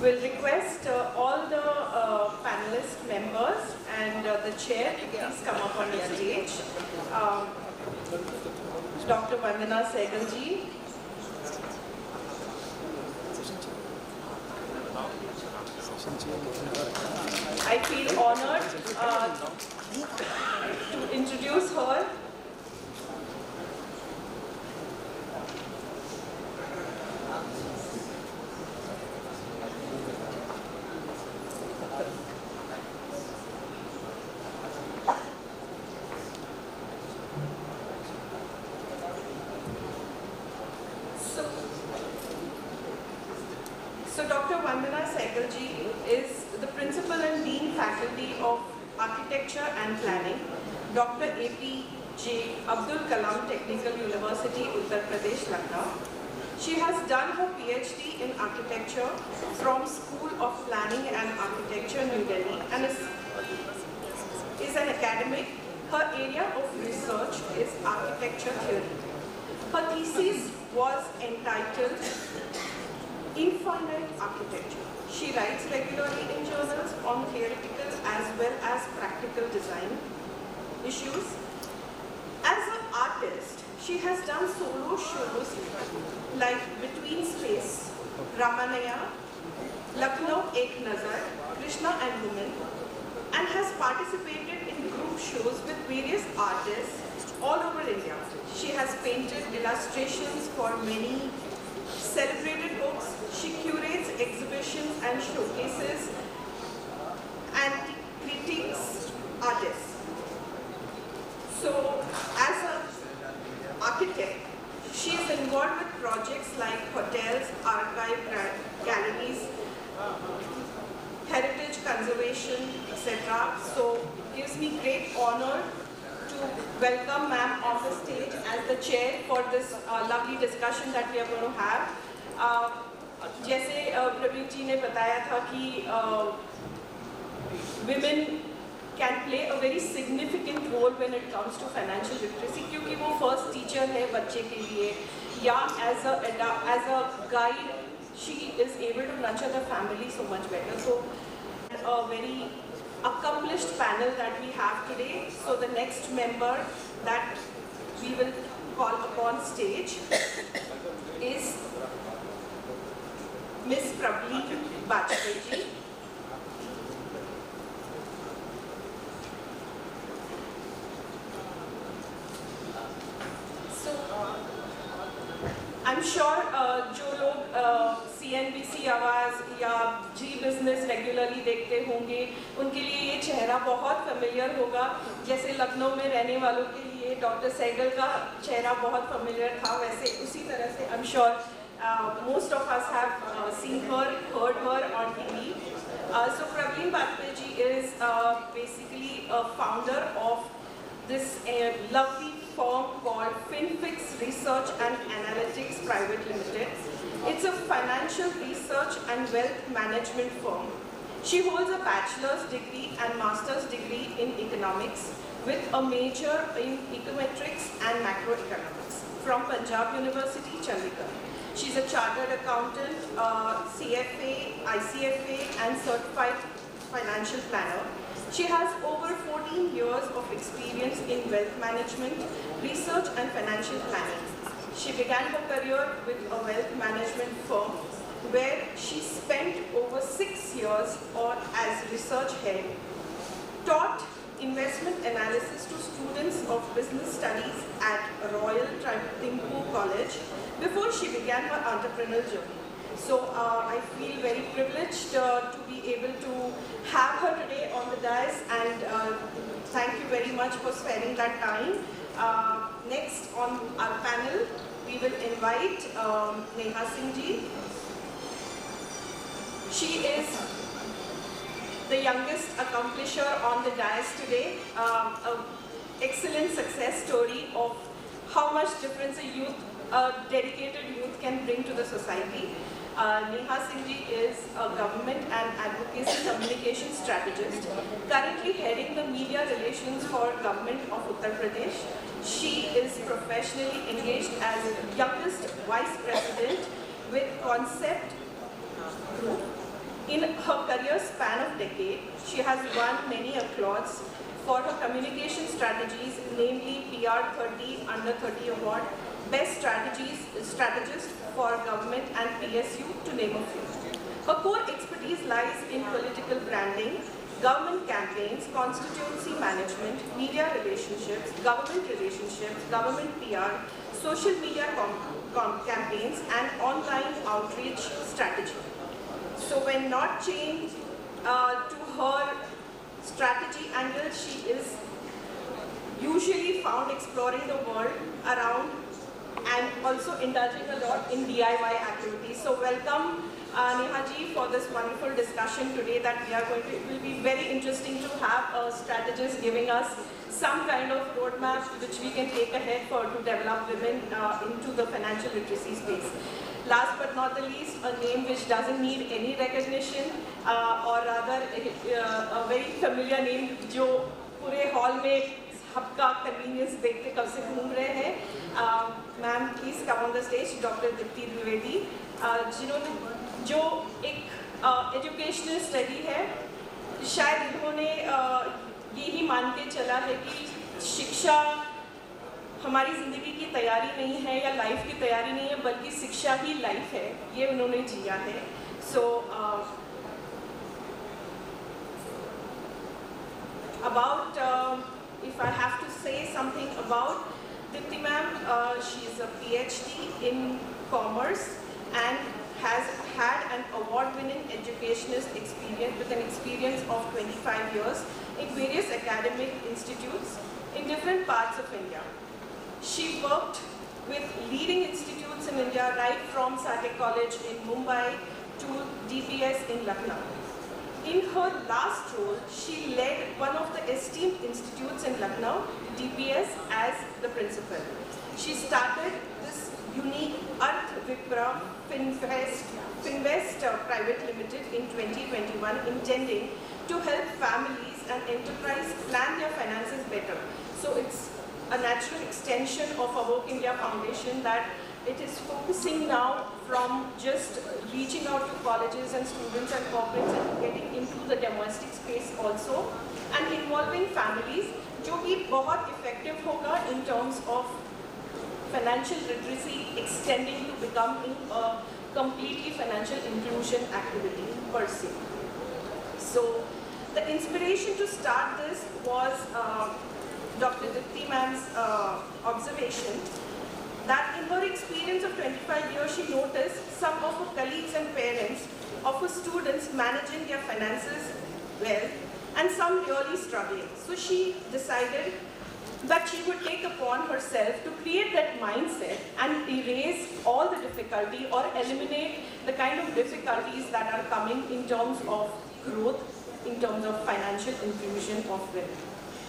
will request all the panelist members and the chair to please come up on the stage. Dr. Vandana Sehgal ji. I feel honored to introduce her. So Dr. Vandana Sehgal ji is the Principal and Dean Faculty of Architecture and Planning, Dr. APJ Abdul Kalam Technical University, Uttar Pradesh, Lucknow. She has done her PhD in Architecture from School of Planning and Architecture, New Delhi, and is an academic. Her area of research is architecture theory. Her thesis was entitled Infinite Architecture. She writes regularly in journals on theoretical as well as practical design issues. As an artist, she has done solo shows like Between Space, Ramanaya, Lucknow Ek Nazar, Krishna and Women, and has participated in group shows with various artists all over India. She has painted illustrations for many celebrated books. She curates exhibitions and showcases and critiques artists. So, as an architect, she is involved with projects like hotels, archive galleries, heritage conservation, etc. So, it gives me great honor to welcome ma'am on the stage as the chair for this lovely discussion that we are going to have. जैसे प्रवीण जी ने बताया था कि women can play a very significant role when it comes to financial literacy क्योंकि वो first teacher है बच्चे के लिए या as a guide she is able to nurture the family so much better. So a very accomplished panel that we have today. So the next member that we will call upon stage is Miss Prableen Bajpayee. So I'm sure जो लोग CNBC आवाज़ या जी business regularly देखते होंगे उनके लिए ये चेहरा बहुत फेमिलियर होगा. जैसे लखनऊ में रहने वालों के लिए डॉक्टर सहगल का चेहरा बहुत फेमिलियर था, वैसे उसी तरह से I'm sure most of us have seen her, heard her on TV. So Prableen Bajpayee is basically a founder of this lovely firm called FinFix Research and Analytics Private Limited. It's a financial research and wealth management firm. She holds a bachelor's degree and master's degree in economics with a major in econometrics and macroeconomics from Punjab University, Chandigarh. She's a chartered accountant, CFA, ICFA, and certified financial planner. She has over 14 years of experience in wealth management, research, and financial planning. She began her career with a wealth management firm where she spent over 6 years as research head, taught investment analysis to students of business studies at Royal Timpu College before she began her entrepreneurial journey. So I feel very privileged to be able to have her today on the dais, and thank you very much for spending that time. Next on our panel, we will invite Neha Singh ji. She is the youngest accomplisher on the dais today. An excellent success story of how much difference a dedicated youth can bring to the society. Neha Singh ji is a government and advocacy communication strategist, currently heading the media relations for government of Uttar Pradesh. She is professionally engaged as youngest vice president with Concept Group, In her career span of decade, she has won many applauds for her communication strategies, namely PR30 Under 30 Award, Best Strategist for Government and PSU, to name a few. Her core expertise lies in political branding, government campaigns, constituency management, media relationships, government PR, social media campaigns, and online outreach strategy. So when not chained to her strategy angle, she is usually found exploring the world around and also indulging a lot in DIY activities. So welcome Neha ji for this wonderful discussion today that we are going to, it will be very interesting to have a strategist giving us some kind of roadmap which we can take ahead to develop women into the financial literacy space. Last but not the least, a name which doesn't need any recognition, or rather a very familiar name जो पूरे hall में सबका convenience देखते कब से घूम रहे हैं. Ma'am, please come on the stage, Dr. Dipti Dwivedi, जिन्होंने जो एक educational study है, शायद इन्होंने यही मान के चला है कि शिक्षा हमारी ज़िंदगी की तैयारी नहीं है या लाइफ की तैयारी नहीं है, बल्कि शिक्षा ही लाइफ है, ये उन्होंने जिया है. So about if I have to say something about Dipti ma'am, she is a PhD in commerce and has had an award-winning educationist experience with an experience of 25 years in various academic institutes in different parts of India. She worked with leading institutes in India, right from Satya College in Mumbai to DPS in Lucknow. In her last role, she led one of the esteemed institutes in Lucknow, DPS, as the principal. She started this unique Arth Vipra Finvest Private Limited in 2021, intending to help families and enterprise plan their finances better. So it's a natural extension of Awok India Foundation that it is focusing now from just reaching out to colleges and students and corporates and getting into the domestic space also and involving families, जो कि बहुत effective होगा in terms of financial literacy extending to becoming a completely financial inclusion activity per se. So the inspiration to start this was Dr. Dipti ma'am's observation that in her experience of 25 years, she noticed some of her colleagues and parents of her students managing their finances well and some really struggling. So she decided that she would take upon herself to create that mindset and erase all the difficulty or eliminate the kind of difficulties that are coming in terms of growth, in terms of financial inclusion of women.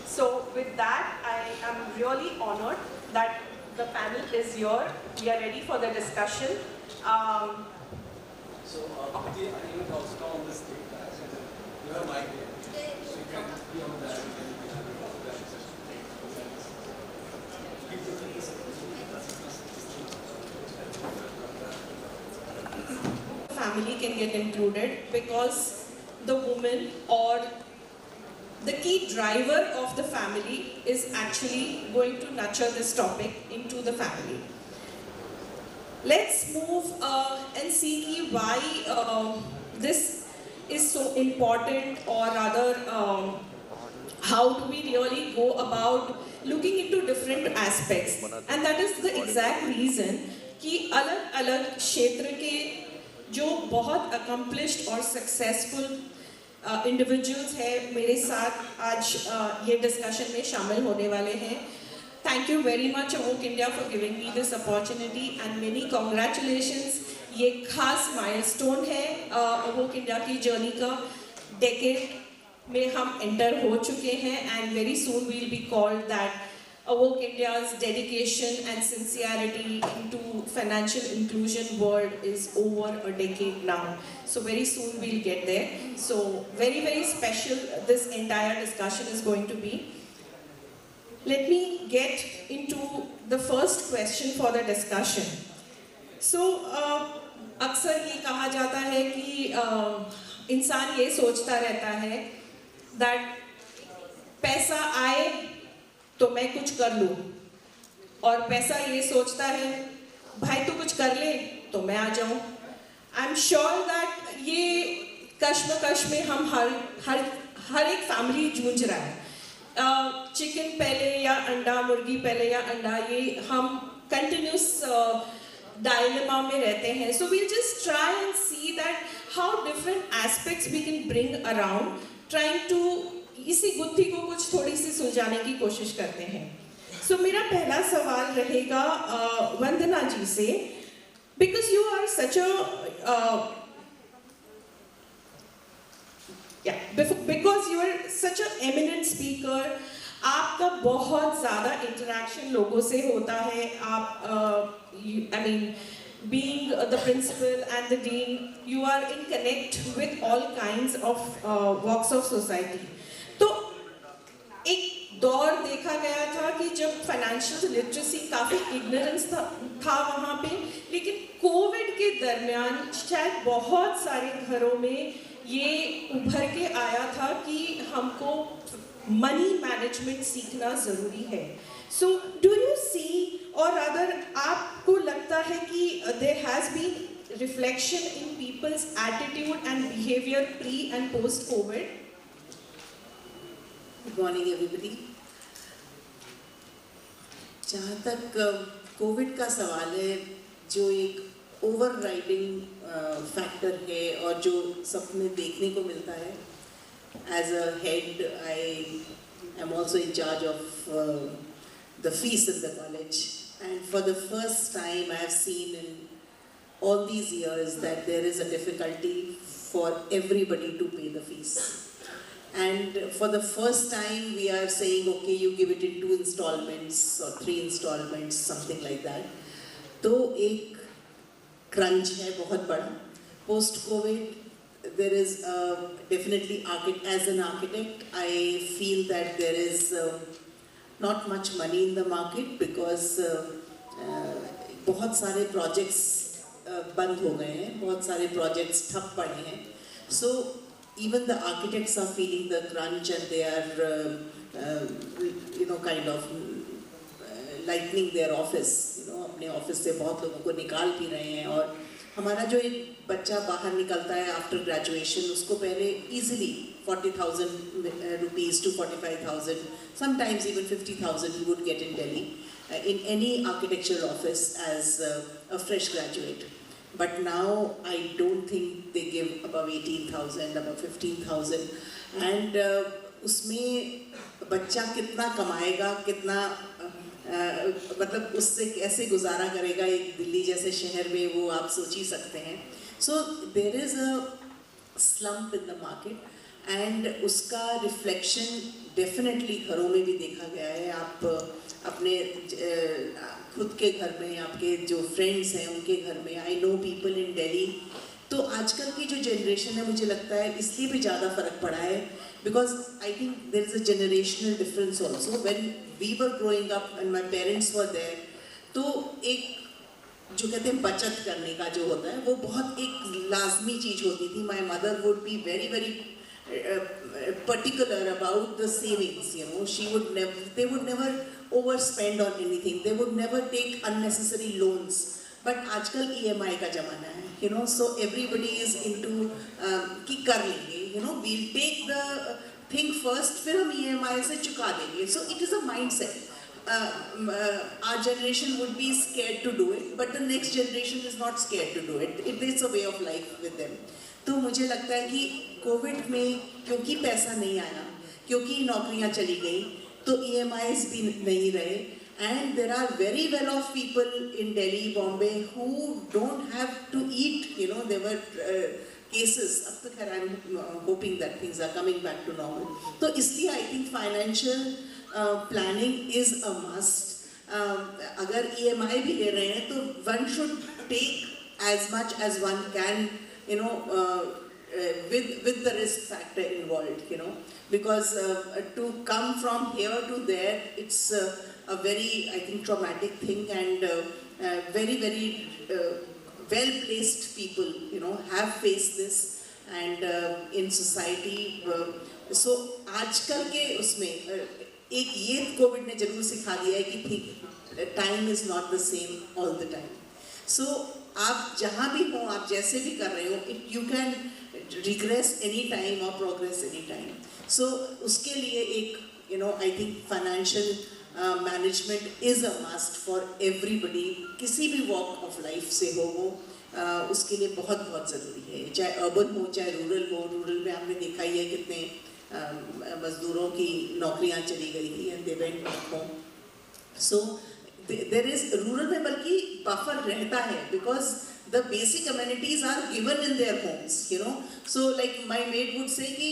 So with that, I am really honored that the panel is here. We are ready for the discussion. Abdi, you will also come on the stage. You have mic here. So you can be on that. Family can get included because the woman or the key driver of the family is actually going to nurture this topic into the family. Let's move and see why this is so important, or rather how do we really go about looking into different aspects. And that is the exact reason कि अलग-अलग क्षेत्र के जो बहुत accomplished और successful individuals हैं मेरे साथ आज ये discussion में शामिल होने वाले हैं. Thank you very much Awok India for giving me this opportunity and many congratulations. ये खास milestone है Awok India की journey का. Decade में हम enter हो चुके हैं and very soon we'll be called that Awok India's dedication and sincerity into financial inclusion world is over a decade now. So very soon we'll get there. So very, very special this entire discussion is going to be. Let me get into the first question for the discussion. So अक्सर ये कहा जाता है कि इंसान ये सोचता रहता है दैट पैसा आए तो मैं कुछ कर लूँ, और पैसा ये सोचता है भाई तू कुछ कर ले तो मैं आ जाऊँ। आई एम श्योर दैट ये कश्मकश में हम हर एक फैमिली जूझ रहा है। चिकन पहले या अंडा, मुर्गी पहले या अंडा, ये हम कंटिन्यूस डायलेमा में रहते हैं। So we'll just try and see that how different aspects we can bring around, trying to इसी गुत्थी को कुछ थोड़ी सी सुलझाने की कोशिश करते हैं। सो मेरा पहला सवाल रहेगा वंदना जी से, because you are such a because you are such an eminent speaker, आपका बहुत ज़्यादा interaction लोगों से होता है। आप I mean being the principal and the dean, you are in connect with all kinds of walks of society. तो एक दौर देखा गया था कि जब फाइनेंशियल लिटरेसी काफ़ी इग्नोरेंस था वहाँ पे, लेकिन कोविड के दरमियान शायद बहुत सारे घरों में ये उभर के आया था कि हमको मनी मैनेजमेंट सीखना ज़रूरी है। सो डू यू सी, और अगर आपको लगता है कि there has been reflection in people's attitude and behaviour pre and post covid? Good morning everybody. जहाँ तक कोविड का सवाल है, जो एक ओवरराइडिंग फैक्टर है और जो सब में देखने को मिलता है, as a head I am also in charge of the fees in the college, and for the first time I have seen in all these years that there is a difficulty for everybody to pay the fees. And for the first time we are saying, okay, you give it in 2 installments or 3 installments, something like that. तो एक crunch है बहुत बड़ा. Post COVID there is definitely, as an architect I feel that there is not much money in the market because बहुत सारे projects बंद हो गए हैं, बहुत सारे प्रोजेक्ट्स ठप पड़े हैं. So even the architects are feeling the crunch and they are kind of lightening their office. अपने ऑफिस से बहुत लोगों को निकाल भी रहे हैं. और हमारा जो एक बच्चा बाहर निकलता है आफ्टर ग्रेजुएशन, उसको पहले easily 40,000 rupees to 45,000, sometimes even 50,000 he would get in Delhi in any architectural office as a fresh graduate. But now I don't think they give above 18,000, above 15,000, and उसमें बच्चा कितना कमाएगा, कितना मतलब उससे कैसे गुजारा करेगा एक दिल्ली जैसे शहर में, वो आप सोच ही सकते हैं. So there is a slump in the market and उसका reflection definitely घरों में भी देखा गया है. आप अपने खुद के घर में, आपके जो फ्रेंड्स हैं उनके घर में, I know people in Delhi. तो आजकल की जो जनरेशन है, मुझे लगता है इसलिए भी ज़्यादा फ़र्क पड़ा है because I think there is a generational difference also. When we were growing up and my parents were there, तो एक जो कहते हैं बचत करने का जो होता है वो बहुत एक लाजमी चीज़ होती थी. My mother would be very very particular about the savings. She would never, they would never overspend on anything, they would never take unnecessary loans. But आजकल EMI का ज़माना है, so everybody is into कि कर लेंगे, we'll take the thing first, फिर हम EMI से चुका देंगे. So it is a mindset. Our generation would be scared to do it, but the next generation is not scared to do it. It is a way of life with them. तो मुझे लगता है कि Covid में क्योंकि पैसा नहीं आया, क्योंकि नौकरियां चली गई, तो EMIs भी नहीं रहे, and there are very well off people in Delhi, Bombay who don't have to eat. There were cases. अब तक I'm hoping that things are coming back to normal. तो इसलिए I think financial planning is a must. अगर EMI भी ले रहे हैं तो one should take as much as one can, with the risk factor involved, because to come from here to there, it's a very, I think, traumatic thing, and very, very well placed people, have faced this, and in society. So आजकल के उसमें एक ये Covid ने जरूर सिखा दिया है कि ठीक time is not the same all the time. So आप जहाँ भी हो, आप जैसे भी कर रहे हो, you can regress any time और प्रोग्रेस एनी टाइम। सो उसके लिए एक I think financial management is a must for everybody, किसी भी वॉक ऑफ लाइफ से हो वो, उसके लिए बहुत बहुत ज़रूरी है, चाहे अर्बन हो चाहे रूरल हो। रूरल में आपने देखा ही है कितने मजदूरों की नौकरियां चली गई थी and they went back home. So there is rural में बल्कि बफर रहता है because the basic amenities are given in their homes, so like my maid would say कि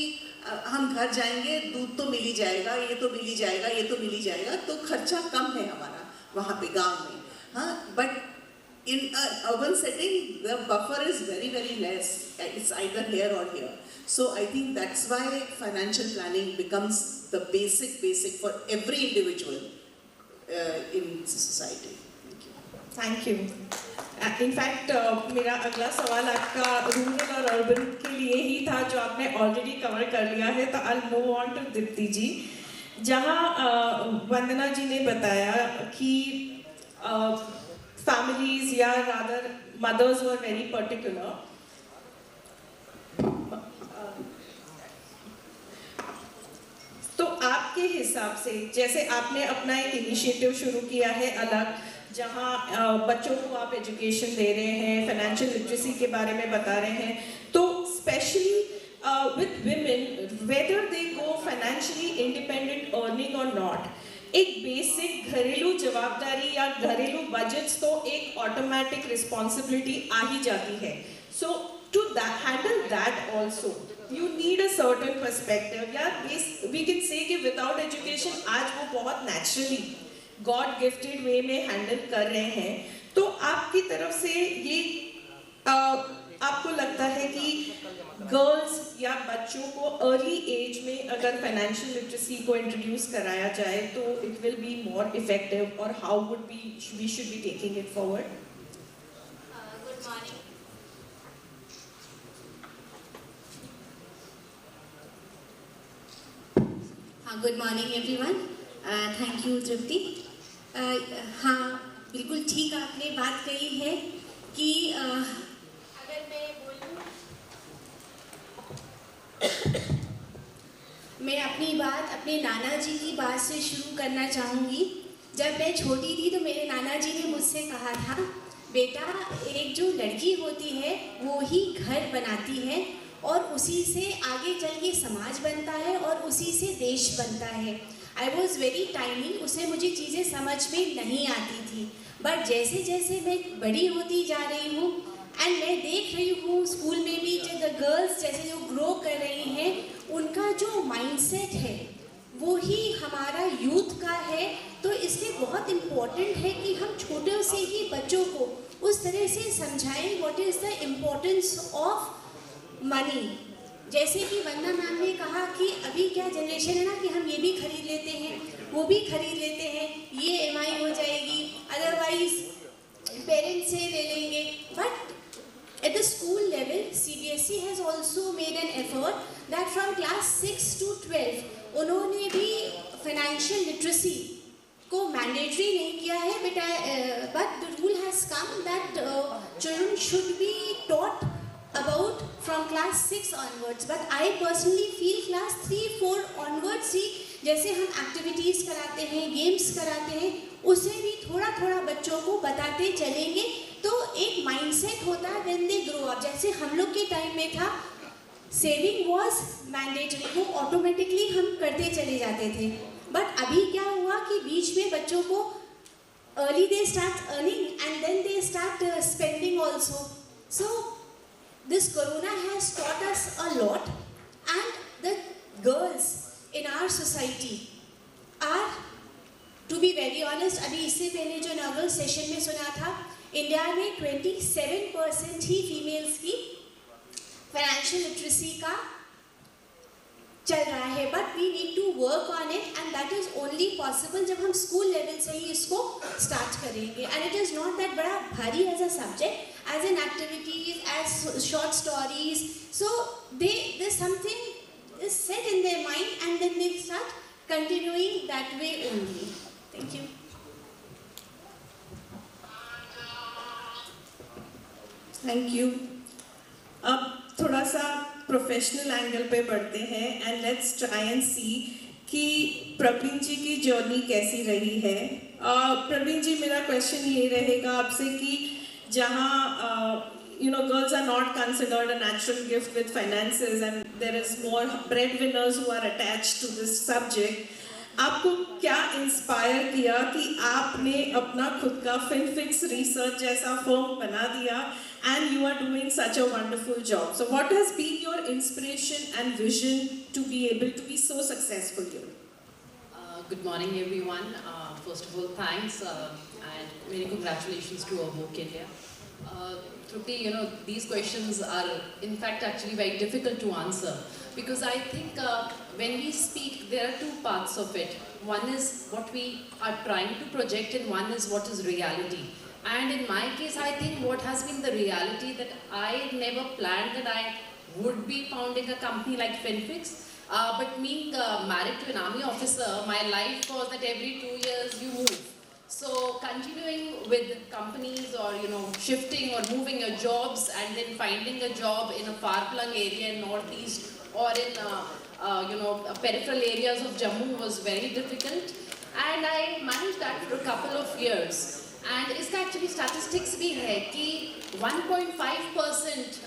हम घर जाएंगे, दूध तो मिल ही जाएगा, ये तो मिल ही जाएगा, ये तो मिल ही जाएगा, तो खर्चा कम है हमारा वहाँ पे गाँव में। हाँ, but in an urban setting, the buffer is very, very less. It's either here or here. So I think that's why financial planning becomes the basic for every individual in society. Thank you. In fact, मेरा अगला सवाल आपका rural और urban के लिए ही था, जो आपने ऑलरेडी कवर कर लिया है। तो I'll move on to Deepti जी, जहाँ वंदना जी ने बताया कि families, या rather mothers were very particular. तो आपके हिसाब से, जैसे आपने अपना एक इनिशिएटिव शुरू किया है अलग, जहाँ बच्चों को आप एजुकेशन दे रहे हैं, फाइनेंशियल लिटरेसी के बारे में बता रहे हैं, तो specially with women, whether they go financially independent earning or not, एक बेसिक घरेलू जवाबदारी या घरेलू बजट्स तो एक ऑटोमेटिक रिस्पॉन्सिबिलिटी आ ही जाती है। So to handle that also you need a certain perspective, या वी कैन से कि विदाउट एजुकेशन आज वो बहुत नेचुरली गॉड गिफ्टेड वे में हैंडल कर रहे हैं। तो आपकी तरफ से ये आपको लगता है कि गर्ल्स या बच्चों को अर्ली एज में अगर फाइनेंशियल लिटरेसी को इंट्रोड्यूस कराया जाए तो it will be more effective, और how would we should be taking it forward? Good morning. हाँ, good morning everyone. Thank you Tripti. हाँ, बिल्कुल ठीक आपने बात कही है कि अगर मैं बोलूँ, मैं अपनी बात अपने नाना जी की बात से शुरू करना चाहूँगी। जब मैं छोटी थी तो मेरे नाना जी ने मुझसे कहा था, बेटा एक जो लड़की होती है वो ही घर बनाती है और उसी से आगे चल के समाज बनता है और उसी से देश बनता है। आई वॉज वेरी टाइनी, उसे मुझे चीज़ें समझ में नहीं आती थी, बट जैसे जैसे मैं बड़ी होती जा रही हूँ एंड मैं देख रही हूँ स्कूल में भी जो द गर्ल्स जैसे जो ग्रो कर रही हैं, उनका जो माइंडसेट है वो ही हमारा यूथ का है। तो इसलिए बहुत इम्पोर्टेंट है कि हम छोटे से ही बच्चों को उस तरह से समझाएं what is the importance of money. जैसे कि वंदना मैम ने कहा कि अभी क्या जनरेशन है ना कि हम ये भी खरीद लेते हैं, वो भी खरीद लेते हैं, ये EMI हो जाएगी, अदरवाइज पेरेंट्स से ले लेंगे। But at the school level, CBSE has also made an effort that from class 6 to 12 उन्होंने भी financial literacy को mandatory नहीं किया है, but the rule has come that children should be taught about from class 6 onwards. But I personally feel class 3-4 onwards ही जैसे हम activities कराते हैं, games कराते हैं, उसे भी थोड़ा थोड़ा बच्चों को बताते चलेंगे तो एक माइंडसेट होता है व्हेन दे ग्रो अप। जैसे हम लोग के टाइम में था, सेविंग वाज मैंडेटरी, वो ऑटोमेटिकली हम करते चले जाते थे। बट अभी क्या हुआ कि बीच में बच्चों को early they start earning and then they start spending also. So this corona has taught us a lot and the girls in our society are, to be very honest, अभी इससे पहले जो इनॉग्रल सेशन में सुना था, India में 27% ही females की फाइनेंशियल लिटरेसी का चल रहा है। But we need to work on it and that is only only possible जब हम स्कूल लेवल से ही इसको स्टार्ट करेंगे. And it is not that बड़ा भारी as a subject, as in activities, as short stories. So there's something is set in their mind and then they start continuing that way only. Thank you. Thank you. अब थोड़ा सा professional angle पे बढ़ते हैं and let's try and सी कि प्रवीण जी की journey कैसी रही है. प्रवीण जी, मेरा क्वेश्चन ये रहेगा आपसे कि जहाँ girls are not considered a natural gift with finances and there is more breadwinners who are attached to this subject. आपको क्या इंस्पायर किया कि आपने अपना खुद का FinFix रिसर्च जैसा फर्म बना दिया and you are doing such a wonderful job. So what has been your inspiration and vision to be able to be so successful here? Good morning everyone. First of all, thanks and many congratulations to Avok India. Trupti, these questions are in fact actually very difficult to answer because I think when we speak, there are two parts of it. One is what we are trying to project and one is what is reality. And in my case, I think what has been the reality that I never planned that I would be founding a company like FinFix. But being married to an army officer, my life was that every 2 years you move. So continuing with companies or shifting or moving your jobs and then finding a job in a far-flung area in northeast or in peripheral areas of Jammu was very difficult. And I managed that for a couple of years. And इसका actually statistics भी है कि 1.5%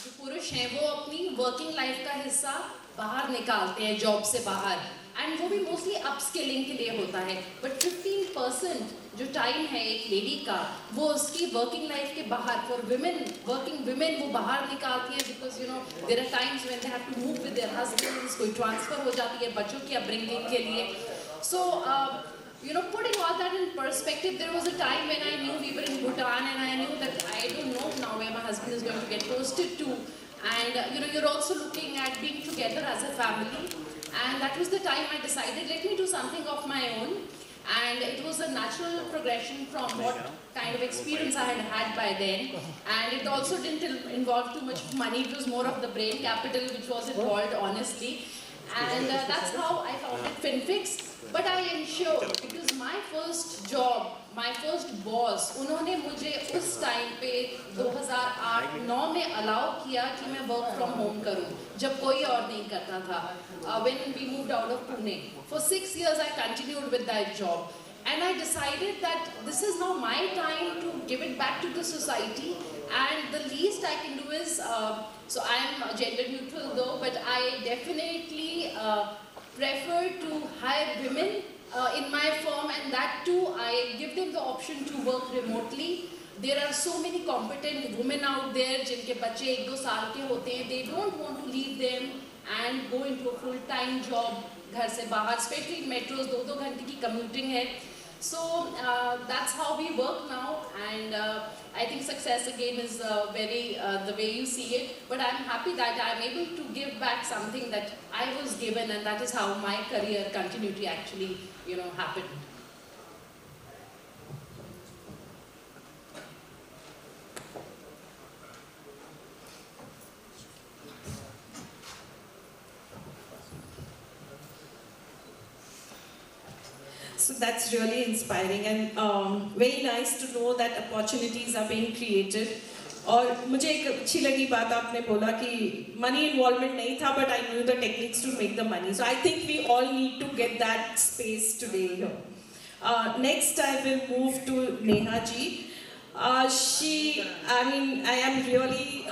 जो पुरुष हैं वो अपनी working life का हिस्सा बाहर निकालते हैं जॉब से बाहर एंड वो भी मोस्टली अपस्किलिंग के लिए होता है. बट 15% जो टाइम है एक लेडी का वो उसकी वर्किंग लाइफ के बाहर फॉर विमेन वर्किंग विमेन वो बाहर निकालती है because there are times when they have to move with their husbands, कोई ट्रांसफर हो जाती है बच्चों की अपब्रिंगिंग के लिए. सो putting all that in perspective, there was a time when I knew we were in Bhutan and I knew that I don't know now where my husband is going to get posted to. And you're also looking at being together as a family. And that was the time I decided, let me do something of my own. And it was a natural progression from what kind of experience I had had by then. And it also didn't involve too much money. It was more of the brain capital which was involved, honestly. And that's how I founded FinFix. But I ensured, because my first job, my first boss, उन्होंने मुझे उस time पे 2008-9 में allow किया कि मैं work from home करूं, जब कोई और नहीं करता था. When we moved out of Pune, for 6 years I continued with that job. And I decided that this is now my time to give it back to the society. And the least I can do is, so I am gender neutral though, but I definitely prefer to hire women in my firm, and that too I give them the option to work remotely. There are so many competent women out there जिनके बच्चे 1-2 साल के होते हैं, they don't want to leave them and go into a full-time job घर से बाहर, especially in metros 2-2 घंटे की commuting है. So that's how we work now, and I think success again is very the way you see it. But I'm happy that I'm able to give back something that I was given, and that is how my career continuity actually, happened. So that's really inspiring and very nice to know that opportunities are being created. और मुझे एक अच्छी लगी बात आपने बोला कि money involvement नहीं था, but I knew the techniques to make the money. So I think we all need to get that space today here. Next I will move to Neha ji. I am really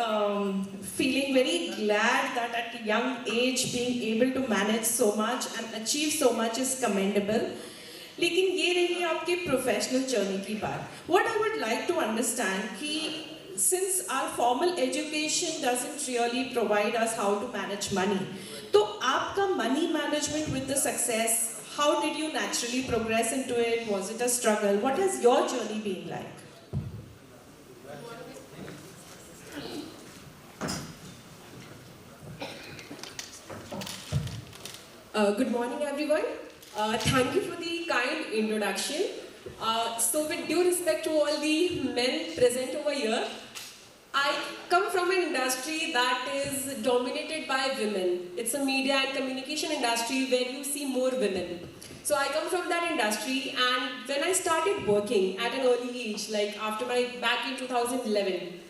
feeling very glad that at a young age being able to manage so much and achieve so much is commendable. लेकिन ये रही आपकी professional journey की बात. What I would like to understand कि since our formal education doesn't really provide us how to manage money, तो आपका money management with the success, how did you naturally progress into it? Was it a struggle? What has your journey been like? Good morning everyone. Thank you for the kind introduction. So with due respect to all the men present over here, I come from an industry that is dominated by women. It's a media and communication industry where you see more women. So I come from that industry, and when I started working at an early age, like back in 2011,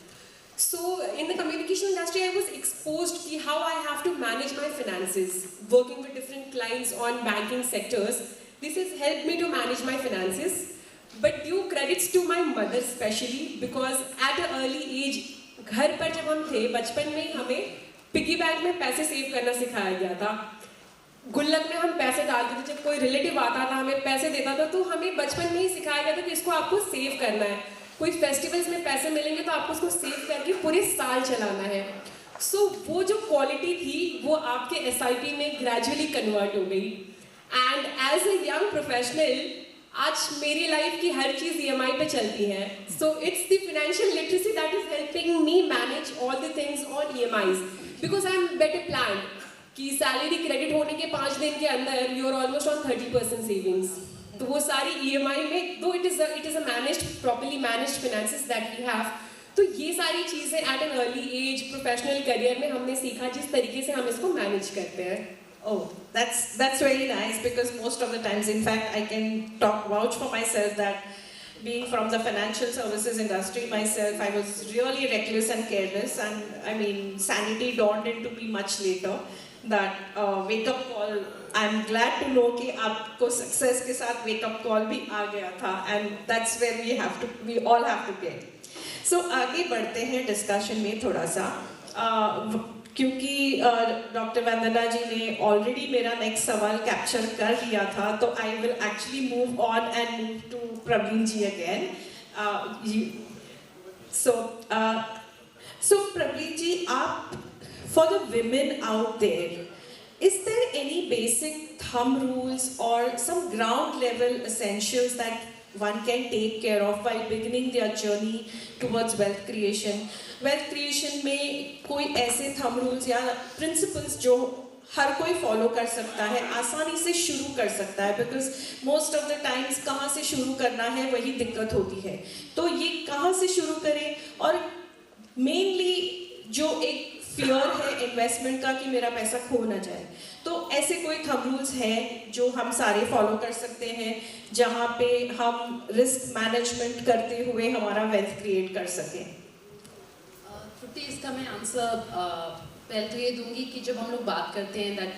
so in the communication industry, I was exposed to how I have to manage my finances, working with different clients on banking sectors. This has helped me to manage my finances. But due credits to my mother especially, because at an early age, घर पर जब हम थे, बचपन में ही हमें piggy bank में पैसे सेव करना सिखाया गया था. गुल्लक में हम पैसे डालते थे, जब कोई रिलेटिव आता था हमें पैसे देता था, तो हमें बचपन में ही सिखाया गया था कि इसको आपको सेव करना है. कोई फेस्टिवल्स में पैसे मिलेंगे तो आपको उसको सेव करके पूरे साल चलाना है. सो वो जो क्वालिटी थी वो आपके एसआईपी में ग्रेजुअली कन्वर्ट हो गई. And as a young professional आज मेरी लाइफ की हर चीज़ ईएमआई पे चलती है. So it's the financial literacy that is helping me manage all the things on EMIs, because I am better plan कि सैलरी क्रेडिट होने के 5 दिन के अंदर you are almost on 30% savings. तो वो सारी ईएमआई में, though it is a managed, properly managed finances that we have. तो ये सारी चीज़ें at an early age professional career में हमने सीखा जिस तरीके से हम इसको मैनेज करते हैं. Oh, that's very nice, because most of the times, in fact, I can vouch for myself that being from the financial services industry myself, I was really reckless and careless, and I mean, sanity dawned into me much later. That wake up call, I'm glad to know कि आपको success के साथ wake up call भी आ गया था, and that's where we all have to get. So आगे बढ़ते हैं discussion में थोड़ा सा, क्योंकि डॉक्टर वंदना जी ने ऑलरेडी मेरा नेक्स्ट सवाल कैप्चर कर लिया था, तो I will actually move on and move to Praveen ji again. So Praveen ji, आप, for the women out there, is there any basic thumb rules or some ground level essentials that one can take care of while beginning their journey towards wealth creation? Wealth creation में कोई ऐसे thumb rules या principles जो हर कोई follow कर सकता है, आसानी से शुरू कर सकता है, because most of the times कहाँ से शुरू करना है वही दिक्कत होती है. तो ये कहाँ से शुरू करें, और mainly जो एक फियर है इन्वेस्टमेंट का कि मेरा पैसा खो ना जाए, तो ऐसे कोई थंब रूल्स हैं जो हम सारे फॉलो कर सकते हैं जहाँ पे हम रिस्क मैनेजमेंट करते हुए हमारा वेल्थ क्रिएट कर सकें? त्रुटि, इसका मैं आंसर पहले तो ये दूंगी कि जब हम लोग बात करते हैं that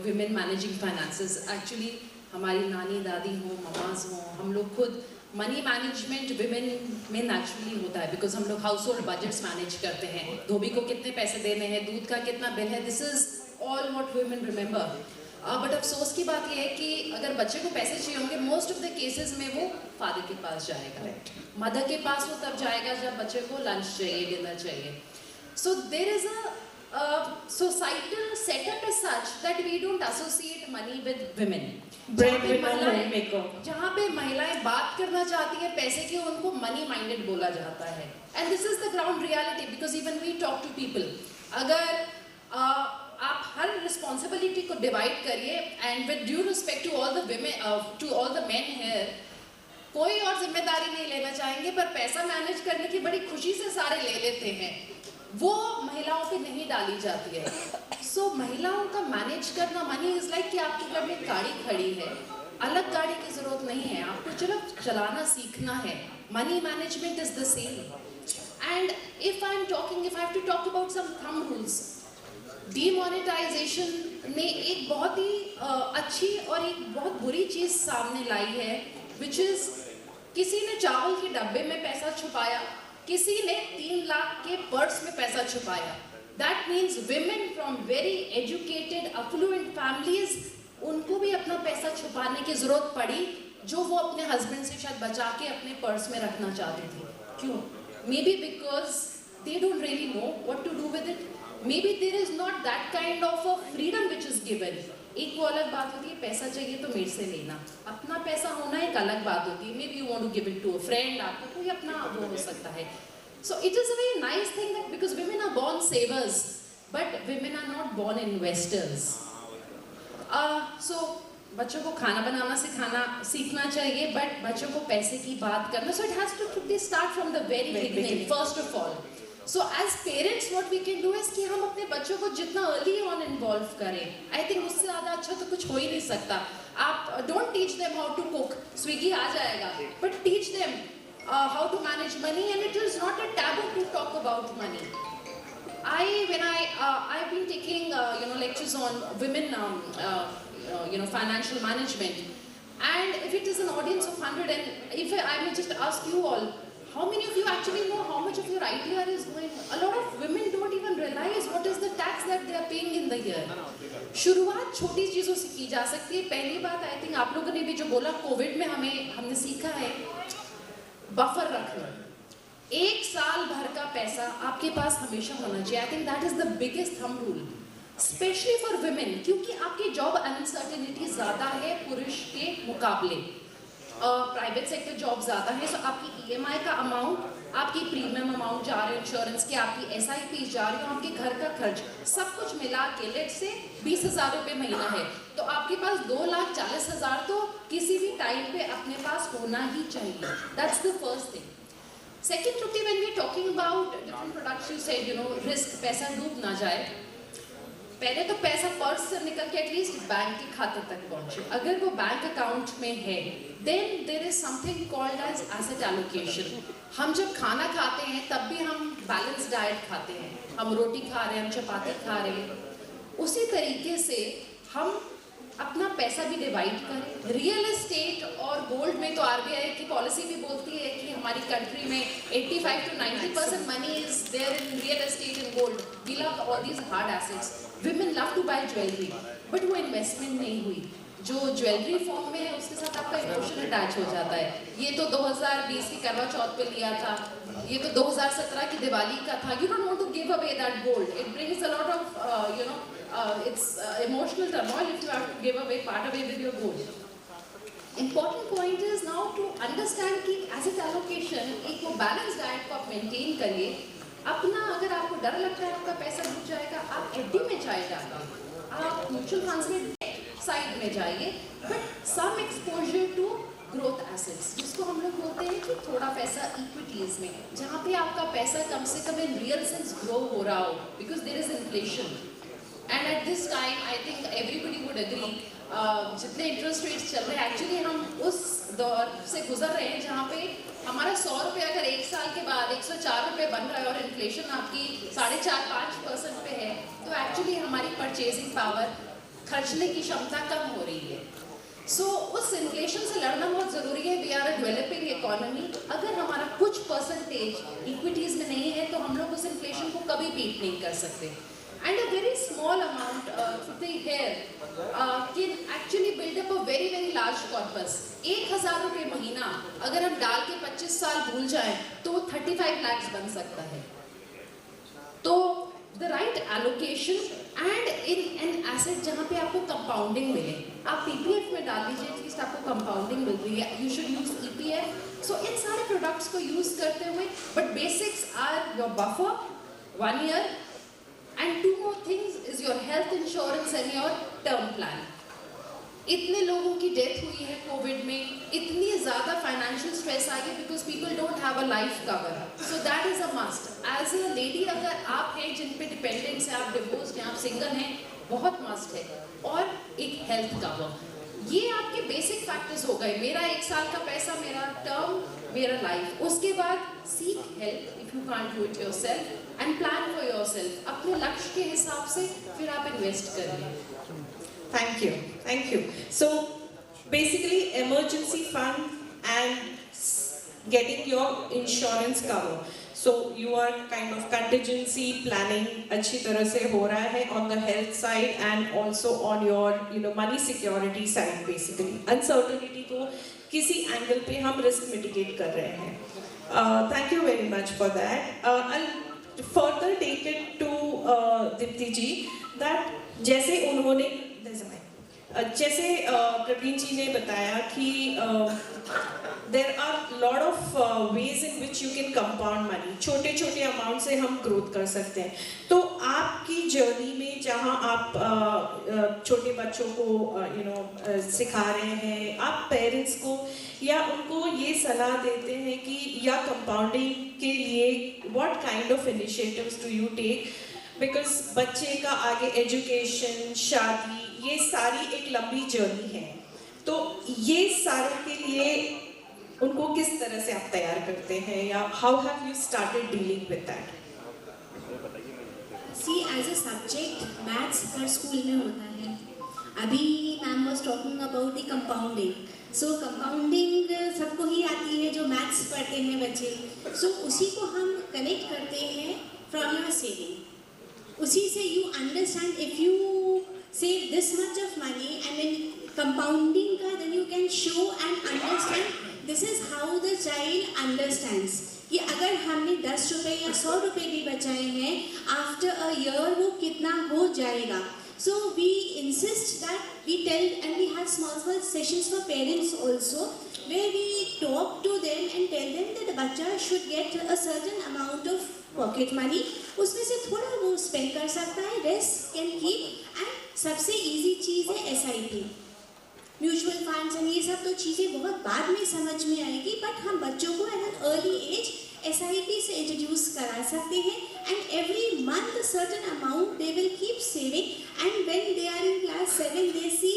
women managing finances, actually हमारी नानी दादी हो, ममाज हो, हम लोग खुद मनी मैनेजमेंट विमेन में नेचुरली होता है, बिकॉज हम लोग हाउस होल्ड बजट्स मैनेज करते हैं, धोबी को कितने पैसे देने हैं, दूध का कितना बिल है, this is all what women remember. But अफसोस की बात यह है कि अगर बच्चे को पैसे चाहिए होंगे, मोस्ट ऑफ द केसेस में वो फादर के पास जाएगा, मदर के पास वो तब जाएगा जब बच्चे को लंच चाहिए, डिनर चाहिए. So there is a societal setup is such that we don't associate money with women. जहाँ पे महिलाएं बात करना चाहती हैं पैसे की, उनको मनी माइंडेड बोला जाता है. And this is the ground reality, because even we talk to people, अगर आप हर रिस्पॉन्सिबिलिटी को डिवाइड करिए, and with due respect to all the women, to all the men here, कोई और जिम्मेदारी नहीं लेना चाहेंगे, पर पैसा मैनेज करने की बड़ी खुशी से सारे ले लेते हैं, वो महिलाओं पे नहीं डाली जाती है. सो महिलाओं का मैनेज करना, मनी इज लाइक कि आपके घर में गाड़ी खड़ी है, अलग गाड़ी की जरूरत नहीं है, आपको सिर्फ चलाना सीखना है. Money management is the same. And if I have to talk about some thumb rules, demonetization ने एक बहुत ही अच्छी और एक बहुत बुरी चीज सामने लाई है, विच इज किसी ने चावल के डब्बे में पैसा छुपाया, किसी ने 3 लाख के पर्स में पैसा छुपाया. That means women from very educated affluent families, उनको भी अपना पैसा छुपाने की जरूरत पड़ी, जो वो अपने हस्बैंड से शायद बचा के अपने पर्स में रखना चाहते थे. क्यों? Maybe because they don't really know what to do with it. Maybe there is not that kind of a freedom which is given. एक वो अलग बात होती है, पैसा चाहिए तो मेरे से लेना, अपना पैसा होना एक अलग बात होती है. Maybe you want to give it to a friend, आपको कोई अपना वो हो सकता है. So it is a very nice thing that because women are born savers, but women are not born investors. So बच्चों को खाना बनाना सीखना चाहिए, बट बच्चों को पैसे की बात करना, so it has to start from the very beginning first of all. So as parents what we can do is कि हम अपने बच्चों को जितना early on involve करें, I think उससे ज़्यादा अच्छा तो कुछ हो ही नहीं सकता. आप don't teach them how to cook, Swiggy आ जाएगा, but teach them how to manage money, and it is not a taboo to talk about money. I've been taking lectures on women financial management, and if it is an audience of 100, and if I may just ask you all, how many of you actually know how much of your ITR is going? A lot of women don't even realize what is the tax that they are paying in the year. शुरुआत छोटी चीज़ों से की जा सकती है. पहली बात आई थिंक आप लोगों ने भी जो बोला, कोविड में हमने सीखा है बफर रखना. एक साल भर का पैसा आपके पास हमेशा होना चाहिए. I think that is the biggest thumb rule, specially for women, क्योंकि आपकी जॉब अनसर्टेनिटी ज़्यादा है पुरुष के मुकाबले. प्राइवेट सेक्टर जॉब ज़्यादा है, सो आपकी EMI का अमाउंट, आपकी प्रीमियम अमाउंट जा रहे हैं इंश्योरेंस के, आपकी SIP जा रही हो, आपके घर का खर्च, सब कुछ मिला के लेट से 20,000 रुपये महीना है, तो आपके पास 2,40,000 तो किसी भी टाइम पे अपने पास होना ही चाहिए. That's the first thing. Second, Trupti, when we are talking about different products, you said, risk, पैसा डूब ना जाए. पहले तो पैसा पर्स से निकल के एटलीस्ट बैंक के खाते तक पहुंचे. अगर वो बैंक अकाउंट में है, then there is something called as asset allocation. हम जब खाना खाते हैं तब भी हम बैलेंस डाइट खाते हैं. हम रोटी खा रहे हैं, हम चपाती खा रहे हैं. उसी तरीके से हम अपना पैसा भी डिवाइड करें. रियल एस्टेट और गोल्ड में तो RBI की पॉलिसी भी बोलती है कि हमारी कंट्री में 85 to 90% money is there in real estate and gold. We love all these hard assets. Women love to buy jewellery, but वो इन्वेस्टमेंट नहीं हुई. जो ज्वेलरी फॉर्म में है उसके साथ आपका इमोशन अटैच हो जाता है. ये तो 2020 की करवा चौथ पे लिया था, ये तो 2017 की दिवाली का था. You don't want to give away that gold. It brings a lot of it's emotional turmoil if you have to give away, part away with your gold. Important point is now to understand कि asset allocation एक वो balance diet को आप maintain करिए. अपना अगर आपको डर लगता है आपका पैसा डूब जाएगा, आप FD में जाए डालिए, आप म्यूचुअल फंड्स में साइड में जाइए, but some exposure to growth assets, जिसको हम लोग बोलते हैं कि थोड़ा पैसा इक्विटीज में, जहाँ पे आपका पैसा कम से कम in real sense grow हो रहा हो, because there is inflation. And at this time, I think everybody would agree, जितने इंटरेस्ट रेट्स चल रहे हैं, एक्चुअली हम उस दौर से गुजर रहे हैं जहाँ पे हमारा 100 रुपये अगर एक साल के बाद 104 रुपये बन रहा है और इन्फ्लेशन आपकी 4.5-5% पे है, तो एक्चुअली हमारी परचेजिंग पावर, खर्चने की क्षमता कम हो रही है. सो उस इन्फ्लेशन से लड़ना बहुत ज़रूरी है. We are a developing economy. अगर हमारा कुछ परसेंटेज इक्विटीज़ में नहीं है तो हम लोग उस इन्फ्लेशन को कभी बीट नहीं कर सकते. And a very small amount here can actually build up a very very large corpus. 1,000 रुपये महीना अगर हम डाल के 25 साल भूल जाएं तो 35 lakhs बन सकता है. तो the right allocation and in an asset जहाँ पे आपको compounding मिले, आप PPF में डाल लीजिए, एटलीस्ट आपको compounding मिल रही है. You should use EPF. So इन सारे products को use करते हुए, but basics are your buffer, 1 year. And two more things is your health insurance and your term plan. इतने लोगों की डेथ हुई है कोविड में, इतनी ज़्यादा फाइनेंशियल स्ट्रेस आई है because people don't have a life cover. So that is a must. As a lady अगर आप हैं जिन पे डिपेंडेंट्स हैं, आप डिवोर्स्ड हैं, आप सिंगल हैं, बहुत मस्ट है. और एक हेल्थ कवर. ये आपके बेसिक फैक्टर्स हो गए. मेरा 1 साल का पैसा, मेरा टर्म, मेरा लाइफ. उसके बाद seek help if you can't do it yourself and plan for yourself. अपने लक्ष्य के हिसाब से फिर आप इन्वेस्ट करिए. Thank you. Thank you. So basically emergency fund and getting your insurance cover. So you are kind of contingency planning अच्छी तरह से हो रहा है on the health side and also on your money security side basically. Uncertainty को किसी angle पे हम risk mitigate कर रहे हैं. Thank you very much for that. I'll further take it to Dipti ji that जैसे उन्होंने जैसे प्रवीण जी ने बताया कि there are lot of ways in which you can compound money. छोटे छोटे अमाउंट से हम ग्रोथ कर सकते हैं. तो आपकी जर्नी में जहाँ आप छोटे बच्चों को सिखा रहे हैं, आप पेरेंट्स को या उनको ये सलाह देते हैं कि या कंपाउंडिंग के लिए what kind of initiatives do you take, because बच्चे का आगे एजुकेशन, शादी, ये सारी एक लंबी जर्नी है, तो ये सारों के लिए उनको किस तरह से आप तैयार करते हैं या how have you started dealing with that? See as a subject maths हर स्कूल में होता है। अभी ma'am was talking about the compounding, so compounding सबको ही आती है जो मैथ्स पढ़ते हैं बच्चे, सो उसी को हम कनेक्ट करते हैं फ्रॉम योर सेविंग। उसी से you understand if you save this much of money and then compounding का then you can show and understand this is how the child understands कि अगर हमने 10 रुपये या 100 रुपये भी बचाए हैं, आफ्टर अ ईयर वो कितना हो जाएगा। So we insist that we tell and we have small sessions for parents also where we talk to them and tell them that the बच्चा should get a certain amount of pocket money, उसमें से थोड़ा वो spend कर सकता है, rest can keep. And सबसे easy चीज़ है SIP, म्यूचुअल फंड्स एंड ये सब तो चीज़ें बहुत बाद में समझ में आएगी, बट हम बच्चों को at an early age SIP से इंट्रोड्यूस करा सकते हैं and every month certain amount they will keep saving and when they are in class 7 they see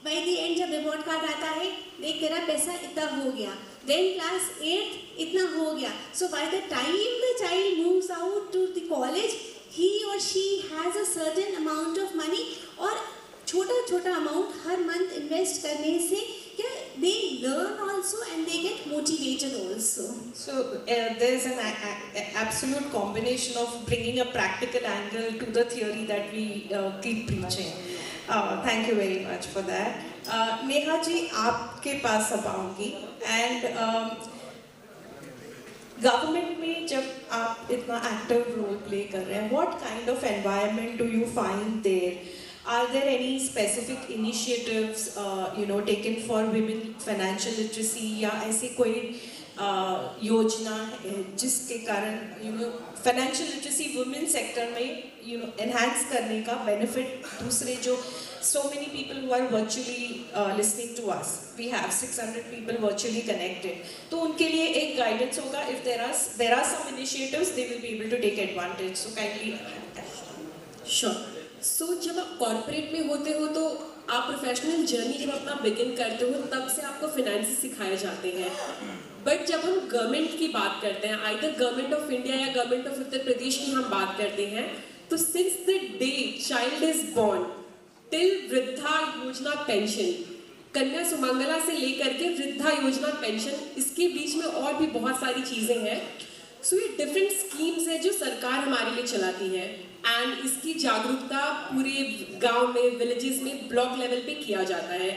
by the end जब रिपोर्ट कार्ड आता है, देख तेरा पैसा इतना हो गया, देन क्लास 8 इतना हो गया, so by the time the child moves out to the college ही और she has a certain amount of money, और छोटा छोटा अमाउंट हर मंथ इन्वेस्ट करने से क्या they learn also and they get motivated also. So there is an absolute combination of bringing a practical angle to the theory that we keep preaching. Thank you very much for that. Neha ji, आपके पास अब आऊँगी and government में जब आप इतना active role play कर रहे हैं, what kind of environment do you find there? Are there any specific initiatives taken for women financial literacy या ऐसी कोई योजना है जिसके कारण फाइनेंशियल लिटरेसी वुमेन सेक्टर में एनहांस करने का बेनिफिट दूसरे जो so many people who are virtually listening to us, we have 600 people virtually connected, तो उनके लिए एक गाइडेंस होगा, if there are some initiatives they will be able to take advantage, so kindly Sure. सो जब आप corporate में होते हो तो आप प्रोफेशनल जर्नी जब अपना बिगिन करते हो तब से आपको फाइनेंस सिखाए जाते हैं, बट जब हम गवर्नमेंट की बात करते हैं, आइदर गवर्नमेंट ऑफ इंडिया या गवर्नमेंट ऑफ उत्तर प्रदेश की हम बात करते हैं, तो since the day child is born till वृद्धा योजना पेंशन, कन्या सुमंगला से लेकर के वृद्धा योजना पेंशन, इसके बीच में और भी बहुत सारी चीज़ें हैं। सो ये डिफरेंट स्कीम्स है जो सरकार हमारे लिए चलाती है एंड इसकी जागरूकता पूरे गांव में, विलेजेस में, ब्लॉक लेवल पे किया जाता है।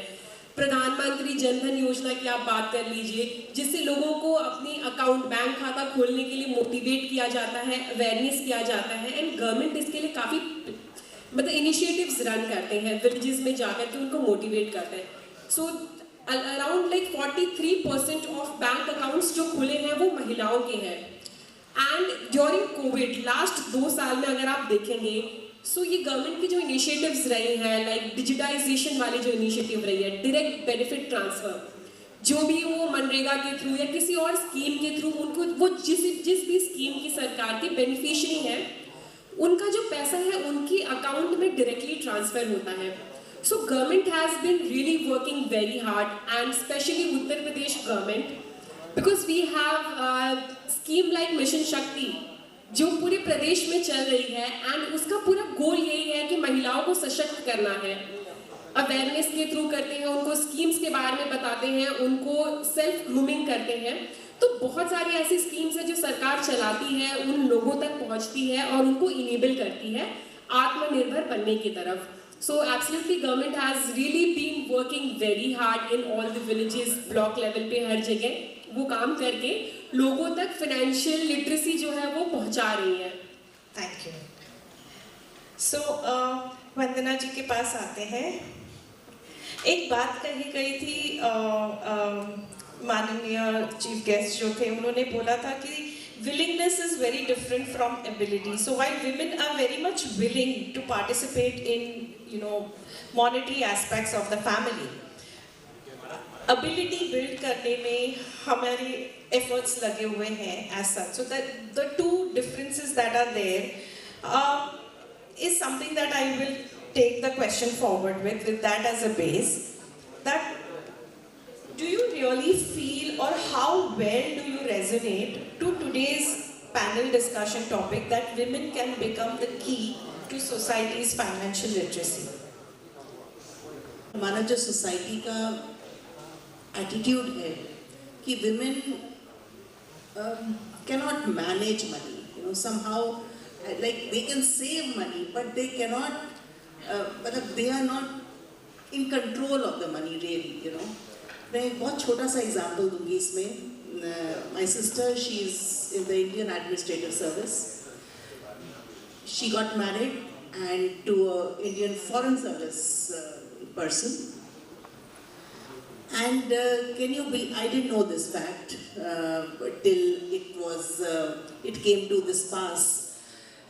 प्रधानमंत्री जनधन योजना की आप बात कर लीजिए, जिससे लोगों को अपनी अकाउंट, बैंक खाता खोलने के लिए मोटिवेट किया जाता है, अवेयरनेस किया जाता है एंड गवर्नमेंट इसके लिए काफ़ी इनिशिएटिव्स रन करते हैं, विलेजेस में जाकर के उनको मोटिवेट करते हैं। So around 43% of bank accounts जो खुले हैं वो महिलाओं के हैं एंड ड्यूरिंग कोविड लास्ट 2 साल में अगर आप देखेंगे, सो ये गवर्नमेंट की जो इनिशिएटिव्स रही हैं, लाइक डिजिटाइजेशन वाली जो इनिशिएटिव रही है, डायरेक्ट बेनिफिट ट्रांसफर, जो भी वो मनरेगा के थ्रू या किसी और स्कीम के थ्रू उनको वो जिस भी स्कीम की सरकार के बेनिफिशियरी हैं, उनका जो पैसा है उनकी अकाउंट में डायरेक्टली ट्रांसफर होता है। So government has been really working very hard and specially Uttar Pradesh government, because we have scheme like mission Shakti जो पूरे प्रदेश में चल रही है एंड उसका पूरा गोल यही है कि महिलाओं को सशक्त करना है। अवेयरनेस के थ्रू करते हैं, उनको स्कीम्स के बारे में बताते हैं, उनको सेल्फ ग्रूमिंग करते हैं। तो बहुत सारी ऐसी स्कीम्स हैं जो सरकार चलाती है, उन लोगों तक पहुंचती है और उनको इनेबल करती है आत्मनिर्भर बनने की तरफ। So absolutely government has really been working very hard in all the villages, block level पे हर जगह वो काम करके लोगों तक फाइनेंशियल लिटरेसी जो है वो पहुंचा रही है। Thank you. सो वंदना जी के पास आते हैं। एक बात कही गई थी, माननीय चीफ गेस्ट जो थे उन्होंने बोला था कि willingness is very different from ability. So while women are very much willing to participate in, monetary aspects of the family, ability build करने में हमारे efforts लगे हुए हैं as such. So that the two differences that are there is something that I will take the question forward with that as a base. That do you really feel, or how well do you resonate to today's panel discussion topic that women can become the key to society's financial literacy? हमारा जो society का attitude है कि women cannot manage money, somehow like they can save money but they cannot they are not in control of the money really. मैं एक बहुत छोटा सा एग्जाम्पल दूंगी इसमें. My sister, she is in the Indian Administrative Service. She got married and to a Indian Foreign Service person. And can you be? I didn't know this fact till it came to this pass.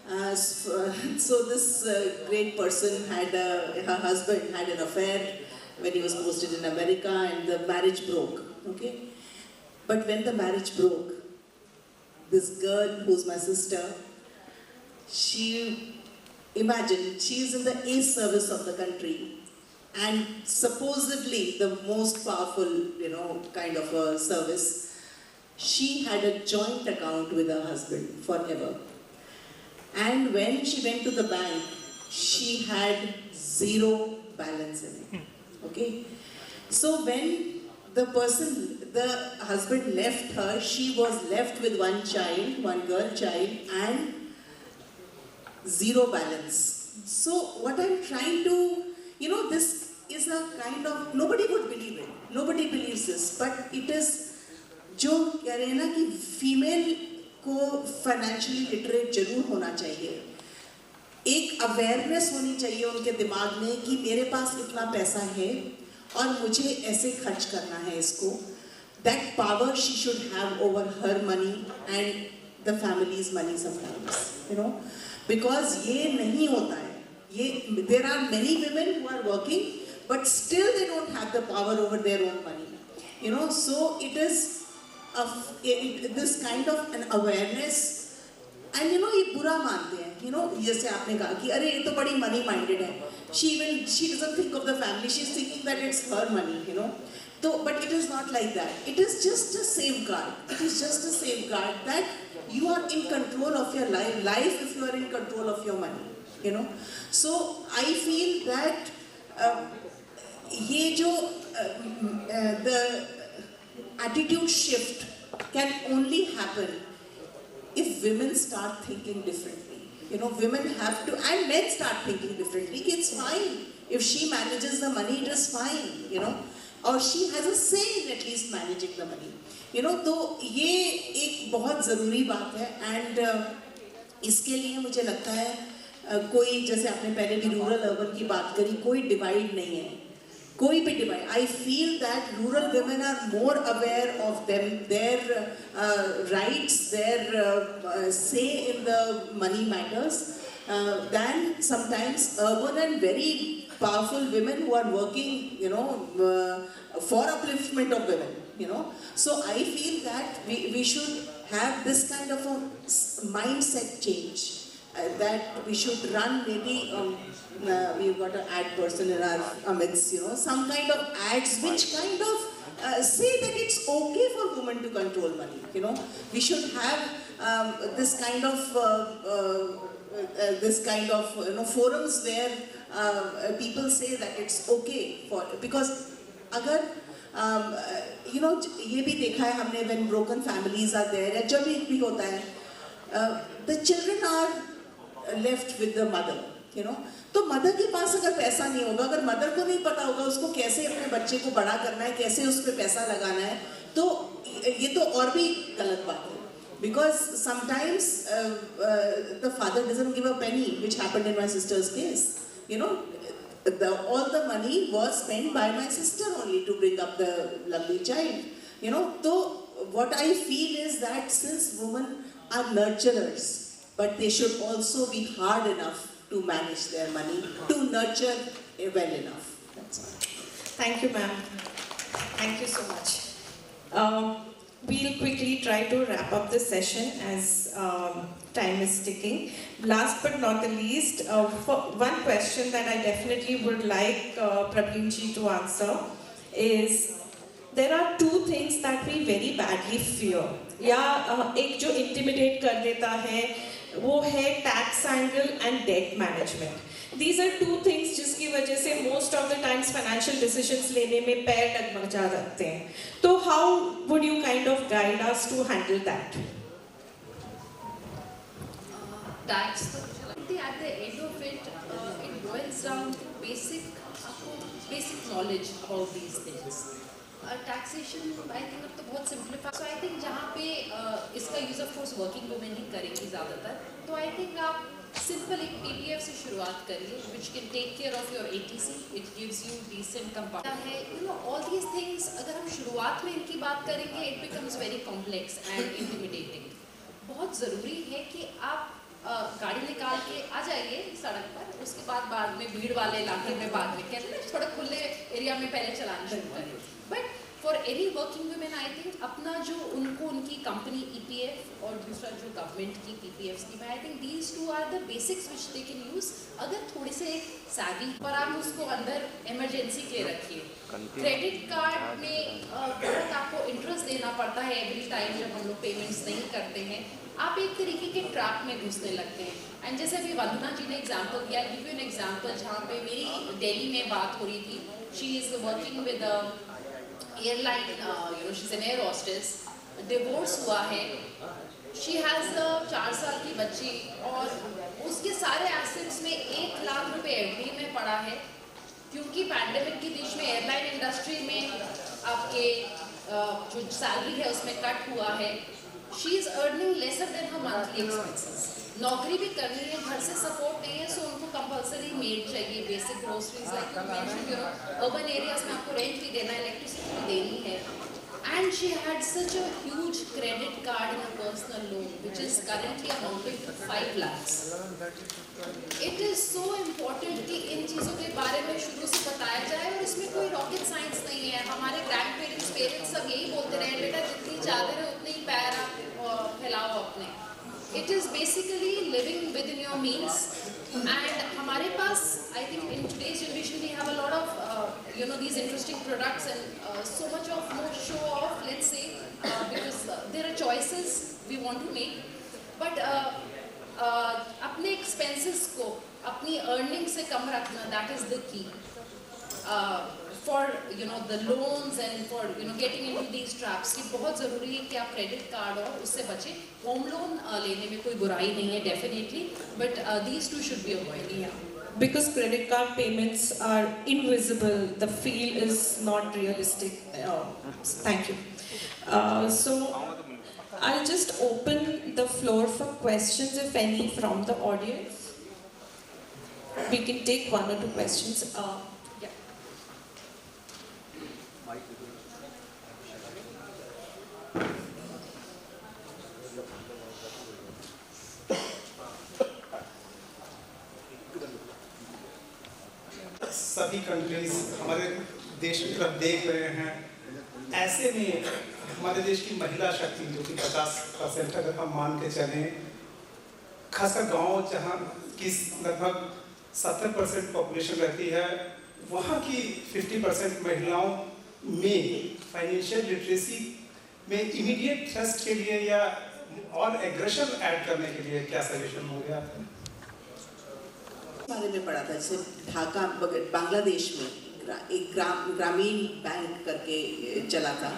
So this great person her husband had an affair when he was posted in America, and the marriage broke. Okay, but when the marriage broke, this girl who's my sister, imagine she's in the ace service of the country, and supposedly the most powerful, kind of a service. She had a joint account with her husband forever. And when she went to the bank, she had zero balance in it. Okay? So when the husband left her, she was left with one girl child, and zero balance. So what I'm trying to, this is a kind of, nobody would believe it. Nobody believes this, but it is, जो कह रहे हैं ना कि female को financially literate जरूर होना चाहिए. एक अवेयरनेस होनी चाहिए उनके दिमाग में कि मेरे पास इतना पैसा है और मुझे ऐसे खर्च करना है इसको. That power she should have over her money and the family's money sometimes, because ये नहीं होता है. There are many women who are working, but still they don't have the power over their own money. So it is this kind of an awareness. And ये बुरा मानते हैं, जैसे आपने कहा कि अरे ये तो बड़ी money minded है. She doesn't think of the family. She's thinking that it's her money, but it is not like that. It is just a safeguard. It is just a safeguard that you are in control of your life if you are in control of your money, So I feel that ये जो the attitude shift can only happen if women start thinking differently. Women have to, and men start thinking differently. It's fine. If she manages the money, it is fine, or she has a say in at least managing the money. तो ये एक बहुत ज़रूरी बात है. And इसके लिए मुझे लगता है कोई, जैसे आपने पहले भी रूरल अर्बन की बात करी, कोई डिवाइड नहीं है. कोई भी divide. I feel that rural women are more aware of their rights, their say in the money matters than sometimes urban and very powerful women who are working, for upliftment of women, So I feel that we should have this kind of a mindset change. That we should run maybe, we've got an ad person in our midst, some kind of ads which kind of say that it's okay for women to control money, We should have this kind of forums where people say that it's okay because agar ये भी देखा है हमने, when broken families are there, या जब भी होता है, the children are left with the mother, तो मदर के पास अगर पैसा नहीं होगा, अगर मदर को नहीं पता होगा उसको कैसे अपने बच्चे को बड़ा करना है, कैसे उस पर पैसा लगाना है, तो ये तो और भी गलत बात है. Because sometimes the father doesn't give a penny, which happened in my sister's case. All the money was spent by my sister only to bring up the lovely child. So what I feel is that since women are nurturers, but they should also be hard enough to manage their money, to nurture well enough. That's all. Thank you, ma'am. Thank you so much. We'll quickly try to wrap up the session as time is ticking. Last but not the least, for one question that I definitely would like Praveen ji to answer is, there are two things that we very badly fear. या एक जो intimidate कर देता है वो है tax angle and debt management. These are two things जिसकी वजह से most of the times financial decisions लेने में पैर डगमगा जाते हैं. तो how would you kind of guide us to handle that? Tax, at the end of it, it boils down to basic knowledge about these things. Taxation, I think अब तो बहुत simplified. So I think जहाँ पे इसका use of course working women ही करेंगी ज़्यादातर. तो I think आप simple एक PPF से शुरुआत करिए, which can take care of your ATC. It gives you decent compound. है, you know, all these things अगर हम शुरुआत में इनकी बात करेंगे, it becomes very complex and intimidating. बहुत ज़रूरी है कि आप गाड़ी निकाल के आ जाइए सड़क पर, उसके बाद में भीड़ वाले इलाके में बाद में कहते हैं ना थोड़ा खुले एरिया में पहले चलाना शुरू करें. But for any working women I think अपना जो उनकी कंपनी EPF और दूसरा जो गवर्नमेंट की PPF स्कीम है, I think these two are the basics which they can use. अगर थोड़े से savvy पर आप उसको अंदर इमरजेंसी के रखिए. क्रेडिट कार्ड में बहुत आपको इंटरेस्ट देना पड़ता है एवरी टाइम जब हम लोग पेमेंट्स नहीं करते हैं. आप एक तरीके के ट्रैप में घुसने लगते हैं. एंड जैसे अभी वंदना जी ने एग्जांपल दिया, गिव यू एन एग्जांपल जहाँ पे मेरी दिल्ली में बात हो रही थी. She is working with airline, you know she is an air hostess. Divorce हुआ है, शी हैज़ 4 साल की बच्ची और उसके सारे एसेट्स में 1 लाख रुपए FD में पड़ा है. क्योंकि पैंडेमिक के बीच में एयरलाइन इंडस्ट्री में आपके जो सैलरी है उसमें कट हुआ है. She is earning lesser than her monthly expenses. नौकरी भी करनी है, घर से सपोर्ट नहीं है, सो उनको कंपलसरी मेड चाहिए, basic groceries like you mention, you know urban areas में आपको रेंट भी देना है, इलेक्ट्रिसिटी भी देनी है. And she had such a huge credit card in a personal loan, which is currently amounting to 5 lakhs. It is so important कि इन चीज़ों के बारे में शुरू से बताया जाए और इसमें कोई रॉकेट साइंस नहीं है. हमारे ग्रैंड पेरेंट्स सब यही बोलते रहे, बेटा जितनी चादर है उतनी ही पैर आप फैलाओ अपने. It is basically living within your means. And हमारे पास, I think in today's generation we have a lot of you know these interesting products and so much of more show off, let's say, because there are choices we want to make. But अपने expenses को अपनी earnings से कम रखना, that is the key. For you know the loans and for you know getting into these traps कि बहुत ज़रूरी है कि आप credit card और उससे बचें. Home loan लेने में कोई बुराई नहीं है definitely, but these two should be avoided. Yeah. Because credit card payments are invisible, the feel is not realistic. Thank you. So I'll just open the floor for questions, if any, from the audience. We can take 1 or 2 questions. Yeah. सभी countries हमारे देश की तरफ देख रहे हैं. ऐसे में हमारे देश की महिला शक्ति जो कि 50% अगर हम मान के चलें, खासकर गांव जहां की लगभग 70% पॉपुलेशन रहती है, वहाँ की 50% महिलाओं में फाइनेंशियल लिटरेसी में इमीडिएट ट्रस्ट के लिए या और एग्रेशन ऐड करने के लिए क्या सजेशन हो गया? बारे में पढ़ा था, जैसे ढाका बांग्लादेश में एक ग्रामीण बैंक करके चला था.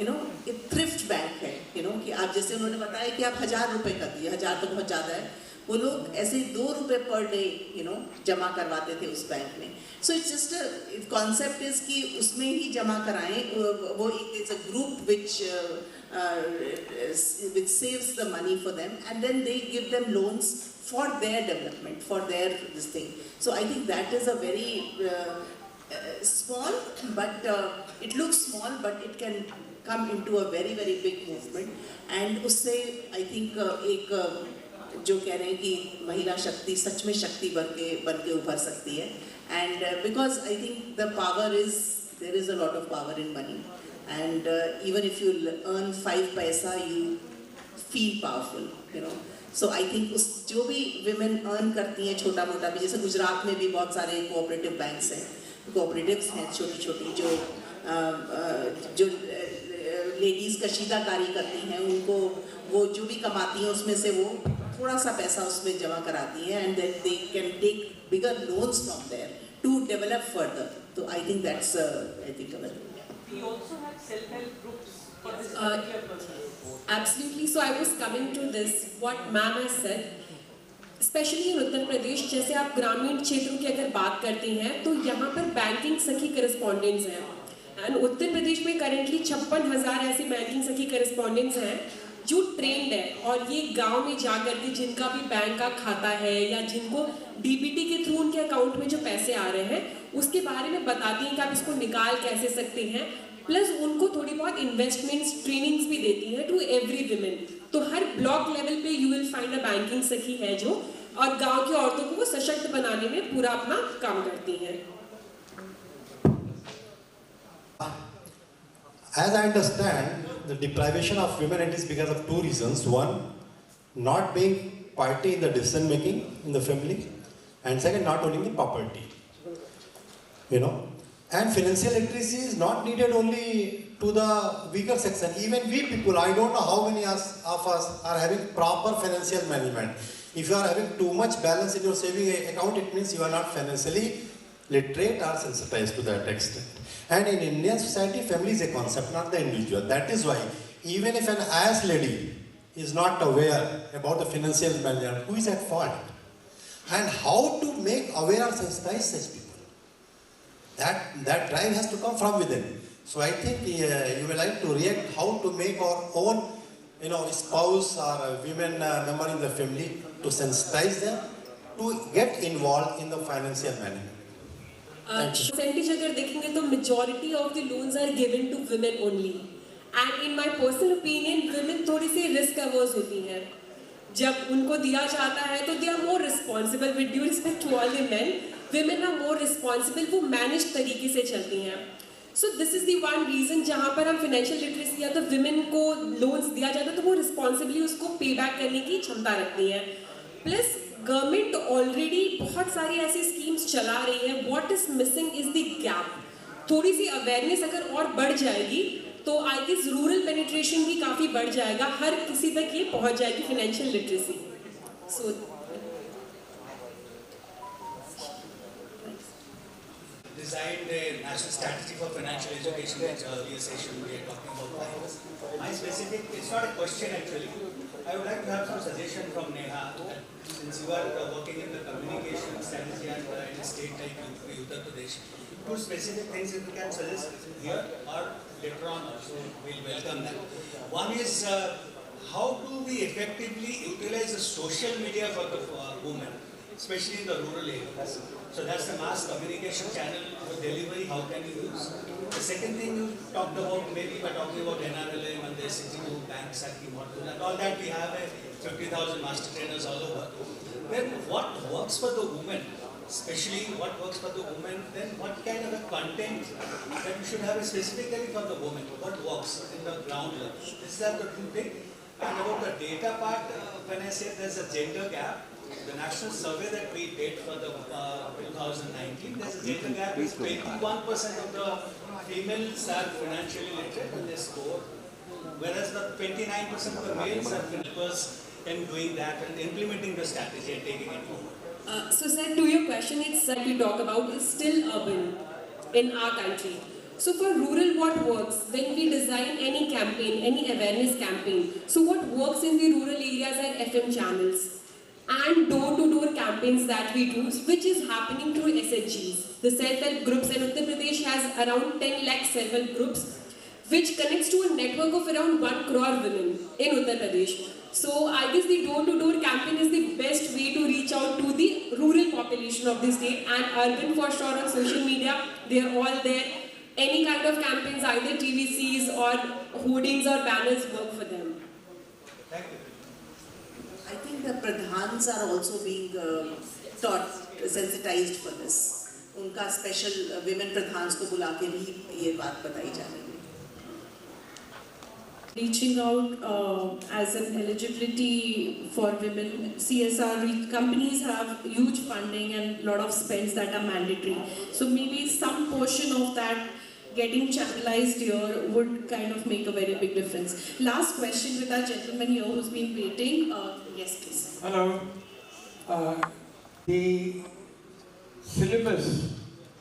यू नो एक थ्रिफ्ट बैंक है. यू नो कि आप जैसे उन्होंने बताया कि आप 1000 रुपये कर दिए, 1000 तो बहुत ज़्यादा है, वो लोग ऐसे 2 रुपये पर डे यू नो जमा करवाते थे उस बैंक में. So it's just concept is कि उसमें ही जमा कराएं. वो it's a group which saves the money for them and then they give them loans for their development, for their this thing. So I think that is a very small but it looks small but it can come into a very very big movement. And उससे I think एक जो कह रहे हैं कि महिला शक्ति सच में शक्ति बन के उभर सकती है. And because I think the power is, there is a lot of power in money, and even if you earn 5 paisa you feel powerful, you know. So I think उस जो भी women earn करती हैं छोटा मोटा भी, जैसे गुजरात में भी बहुत सारे cooperative banks हैं, cooperatives हैं छोटी छोटी जो लेडीज़ कशीदाकारी करती हैं, उनको वो जो भी कमाती हैं उसमें से वो थोड़ा सा पैसा उसमें जमा कराती हैं, and then they can take bigger loans from there to develop further. So I think that's I think We also have self-help groups for this particular purpose. Absolutely. So I was coming to this, what ma'am has said. Specially in Uttar Pradesh, जैसे आप ग्रामीण क्षेत्रों की अगर बात करते हैं तो यहाँ पर बैंकिंग सखी करस्पॉन्डेंट्स हैं. एंड उत्तर प्रदेश में करेंटली 56,000 ऐसे बैंकिंग सखी करस्पॉन्डेंट्स हैं जो ट्रेंड है, और ये गांव में जा करके जिनका भी बैंक का खाता है या जिनको डीबीटी के थ्रू उनके अकाउंट में जो पैसे आ रहे हैं उसके बारे में बताती हैं कि आप इसको निकाल कैसे सकते हैं, प्लस उनको थोड़ी बहुत इन्वेस्टमेंट्स ट्रेनिंग्स भी देती हैं टू एवरी विमेन. तो हर ब्लॉक लेवल पे you will find a banking sakhi है जो, और गांव की औरतों को वो सशक्त बनाने में पूरा अपना काम करती हैं. As I understand, the deprivation of women, it is because of 2 reasons. One, not being party in the decision making in the family, and second, not owning the property. You know, and financial literacy is not needed only to the weaker section. Even we people, I don't know how many of us are having proper financial management. If you are having too much balance in your saving account, it means you are not financially literate or sensitized to that extent. And in Indian society, family is a concept, not the individual. That is why, even if an IAS lady is not aware about the financial management, who is at fault? And how to make aware or sensitize such people? That drive has to come from within. So I think you will like to react how to make our own, spouse or women member in the family to sensitize them to get involved in the financial management. Percentage अगर देखेंगे तो majority of the loans are given to women only, and in my personal opinion women थोड़ी सी risk averse होती हैं. जब उनको दिया जाता है तो they are more responsible. With due respect to all the men, women are more responsible. वो मैनेज तरीके से चलती हैं. So this is the one reason जहाँ पर हम फाइनेंशियल लिटरेसी या तो वुमेन को लोन्स दिया जाता है तो वो रिस्पॉन्सिबली उसको पे बैक करने की क्षमता रखती हैं. प्लस गवर्नमेंट ऑलरेडी बहुत सारी ऐसी स्कीम्स चला रही है. What is missing is the gap. थोड़ी सी अवेयरनेस अगर और बढ़ जाएगी तो आई गेस रूरल पेनिट्रेशन भी काफ़ी बढ़ जाएगा, हर किसी तक ये पहुंच जाएगी financial literacy. So designed a national strategy for financial education, which earlier session we are talking about. My specific, it's not a question actually. I would like to have some suggestion from Neha. Since you are working in the communication strategy and in a state like Uttar Pradesh, 2 specific things if you can suggest here or later on also, we'll welcome them. One is how do we effectively utilize the social media for the women, especially in the rural areas. So that's the mass communication channel for delivery, how can you use. The second thing you talked about, maybe by talking about NRLM and the SCTU banks hacking model and all that, we have 50,000 master trainers all over. Then what works for the women, especially what works for the women, then what kind of a content that you should have specifically for the women, what works in the ground level. These are the 2 things. And about the data part, when I say there's a gender gap, the national survey that we did for the 2019, there's a gender gap is 21% of the females are financially literate and they score, whereas the 29% of the males are developers in doing that and implementing the strategy and taking it forward. So sir, to your question, it's that we talk about is still urban in our country. So for rural, what works when we design any campaign, any awareness campaign? So what works in the rural areas are FM channels and door-to-door campaigns that we do, which is happening through SHGs. The self-help groups, and Uttar Pradesh has around 10 lakh self-help groups, which connects to a network of around 1 crore women in Uttar Pradesh. So I guess the door-to-door campaign is the best way to reach out to the rural population of the state, and urban for sure on social media, they are all there. any kind of campaigns, either TVCs or hoardings or banners work for them. Thank you. I think the pradhans are also being taught, sensitized for this. उनका special women pradhans को बुला के भी ये बात बताई जा रही है. Reaching out as an eligibility for women, CSR companies have huge funding and a lot of spends that are mandatory. So maybe some portion of that getting channelized here would kind of make a very big difference. Last question with our gentleman here who's been waiting. Yes, please. Hello. The syllabus,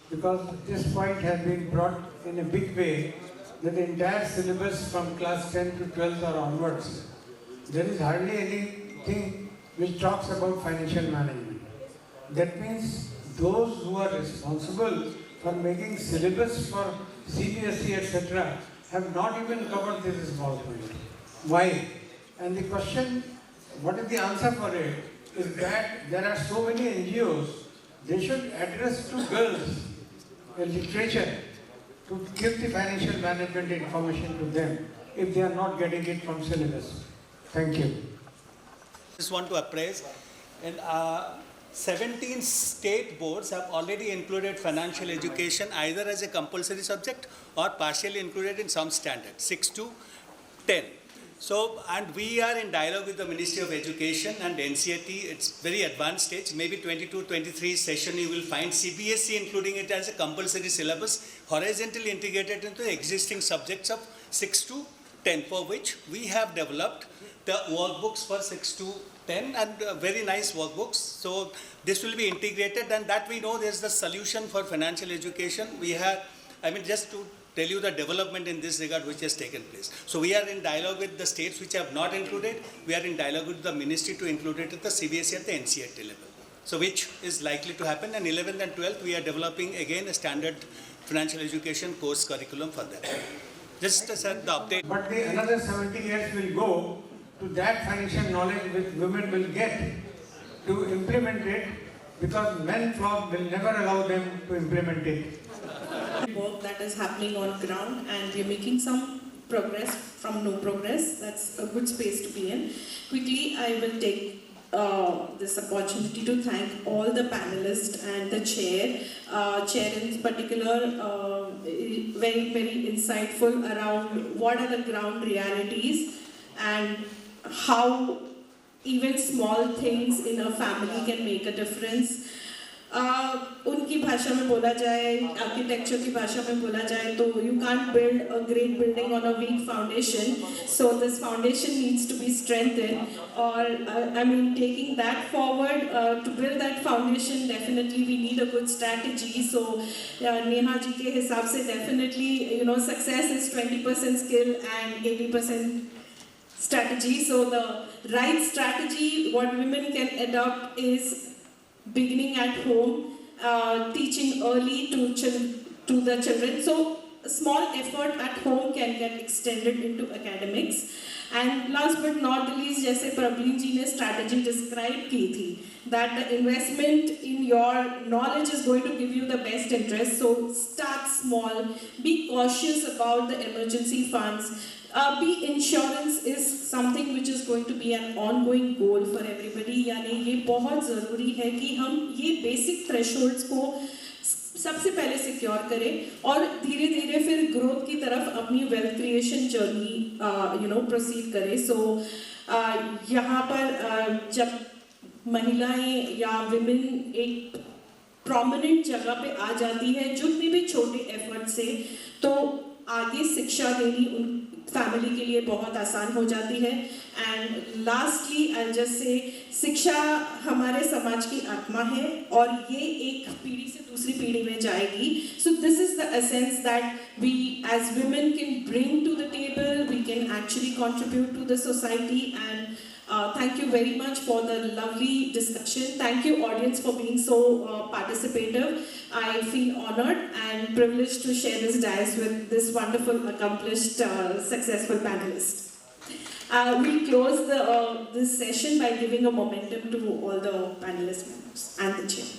because this point has been brought in a big way, that the entire syllabus from class 10 to 12 or onwards, there is hardly anything which talks about financial management. That means those who are responsible for making syllabus for CBSE, etc., have not even covered this small point. Why? And the question, what is the answer for it, is that there are so many NGOs, they should address to girls a literature to give the financial management information to them if they are not getting it from syllabus. Thank you. Just want to appraise, and 17 state boards have already included financial education either as a compulsory subject or partially included in some standard, 6 to 10. So, and we are in dialogue with the Ministry of Education and NCERT. It's very advanced stage. Maybe 22-23 session you will find CBSE including it as a compulsory syllabus, horizontally integrated into the existing subjects of 6 to 10, for which we have developed the workbooks for 6 to 10 and very nice workbooks. So this will be integrated, and that we know there's the solution for financial education. We have, just to tell you the development in this regard which has taken place. So we are in dialogue with the states which have not included. We are in dialogue with the ministry to include it at the CBSE at the NCERT level. So which is likely to happen, and 11th and 12th we are developing again a standard financial education course curriculum for that. Just as the update. But another 70 years will go to that financial knowledge which women will get to implement it, because men will never allow them to implement it. Work that is happening on ground, and we're making some progress from no progress. That's a good space to be in. Quickly, I will take this opportunity to thank all the panelists and the chair in particular, very, very insightful around what are the ground realities and how even small things in a family can make a difference. उनकी भाषा में बोला जाए, architecture की भाषा में बोला जाए तो you can't build a great building on a weak foundation, so this foundation needs to be strengthened. Or taking that forward, to build that foundation, definitely we need a good strategy. So Neha ji के हिसाब से definitely success is 20% skill and 80% strategy. So the right strategy what women can adopt is beginning at home, teaching early to the children. So a small effort at home can get extended into academics. And last but not the least, जैसे प्रवीण जी ने strategy describe की थी, that the investment in your knowledge is going to give you the best interest. So start small, be cautious about the emergency funds. Insurance is something which is going to be an ongoing goal for everybody. यानी ये बहुत ज़रूरी है कि हम ये basic thresholds को सबसे पहले secure करें और धीरे धीरे फिर growth की तरफ अपनी wealth creation journey proceed करें. So यहाँ पर जब महिलाएं या women एक prominent जगह पे आ जाती है जितने भी छोटे effort से, तो आगे शिक्षा देनी उन फैमिली के लिए बहुत आसान हो जाती है. And lastly I just say शिक्षा हमारे समाज की आत्मा है और ये एक पीढ़ी से दूसरी पीढ़ी में जाएगी. So this is the essence that we as women can bring to the table. We can actually contribute to the society. And thank you very much for the lovely discussion. Thank you audience for being so participative. I feel honored and privileged to share this dais with this wonderful, accomplished, successful panelist. We close this session by giving a momentum to all the panelist members and the chair.